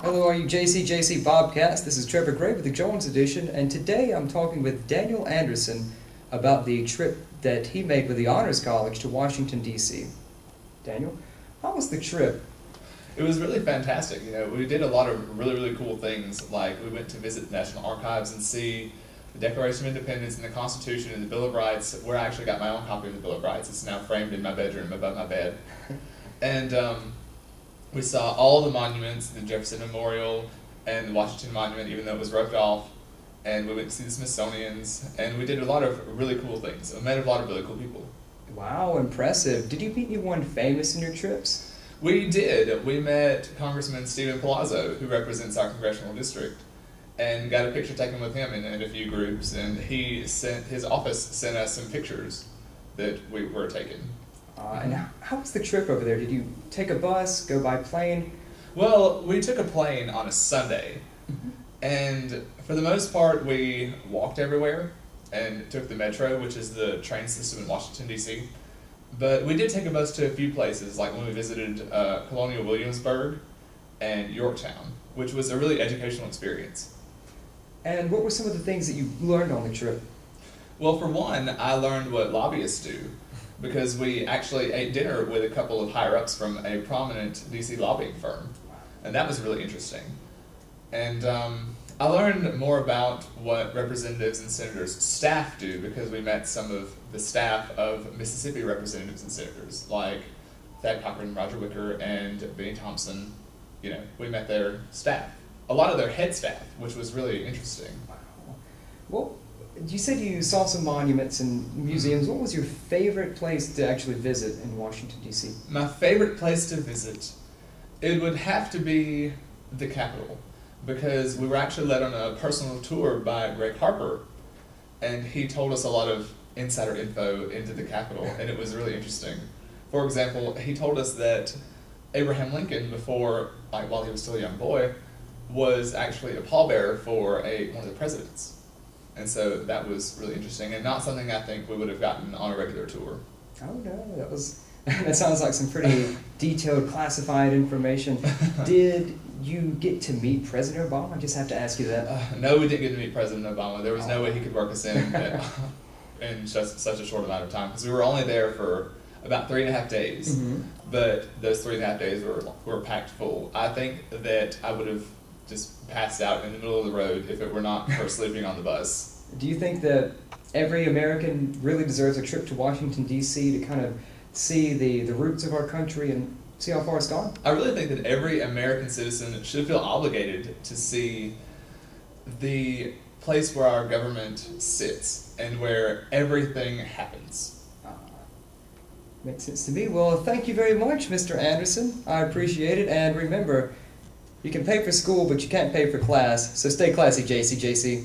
Hello, are you JC Bobcast? This is Trevor Gray with the Jones Edition, and today I'm talking with Daniel Anderson about the trip that he made with the Honors College to Washington, D.C. Daniel, how was the trip? It was really fantastic. We did a lot of really cool things. Like we went to visit the National Archives and see the Declaration of Independence and the Constitution and the Bill of Rights, where I actually got my own copy of the Bill of Rights. It's now framed in my bedroom above my bed. And we saw all the monuments, the Jefferson Memorial and the Washington Monument, even though it was roped off. And we went to see the Smithsonian's, and we did a lot of really cool things. We met a lot of really cool people. Wow, impressive. Did you meet anyone famous in your trips? We did. We met Congressman Stephen Palazzo, who represents our congressional district, and got a picture taken with him in a few groups, and his office sent us some pictures that we were taken. And how was the trip over there? Did you take a bus, go by plane? Well, we took a plane on a Sunday, and for the most part we walked everywhere and took the metro, which is the train system in Washington, D.C. But we did take a bus to a few places, like when we visited Colonial Williamsburg and Yorktown, which was a really educational experience. And what were some of the things that you learned on the trip? Well, for one, I learned what lobbyists do, because we actually ate dinner with a couple of higher-ups from a prominent D.C. lobbying firm, and that was really interesting. And I learned more about what representatives and senators' staff do, because we met some of the staff of Mississippi representatives and senators, like Thad Cochran, Roger Wicker, and Benny Thompson. We met their staff. A lot of their head staff, which was really interesting. Wow. Well, you said you saw some monuments and museums. What was your favorite place to actually visit in Washington, D.C.? My favorite place to visit, it would have to be the Capitol, because we were actually led on a personal tour by Greg Harper, and he told us a lot of insider info into the Capitol, and it was really interesting. For example, he told us that Abraham Lincoln, while he was still a young boy, was actually a pallbearer for one of the presidents. And so that was really interesting, and not something I think we would have gotten on a regular tour. Oh no, that sounds like some pretty detailed, classified information. Did you get to meet President Obama? I just have to ask you that. No, we didn't get to meet President Obama. There was no way he could work us in just such a short amount of time, because we were only there for about 3.5 days. Mm-hmm. But those 3.5 days were packed full. I think that I would have just passed out in the middle of the road if it were not for sleeping on the bus. Do you think that every American really deserves a trip to Washington, D.C. to kind of see the roots of our country and see how far it's gone? I really think that every American citizen should feel obligated to see the place where our government sits and where everything happens. Makes sense to me. Well, thank you very much, Mr. Anderson. I appreciate it. And remember, you can pay for school, but you can't pay for class. So stay classy, JC.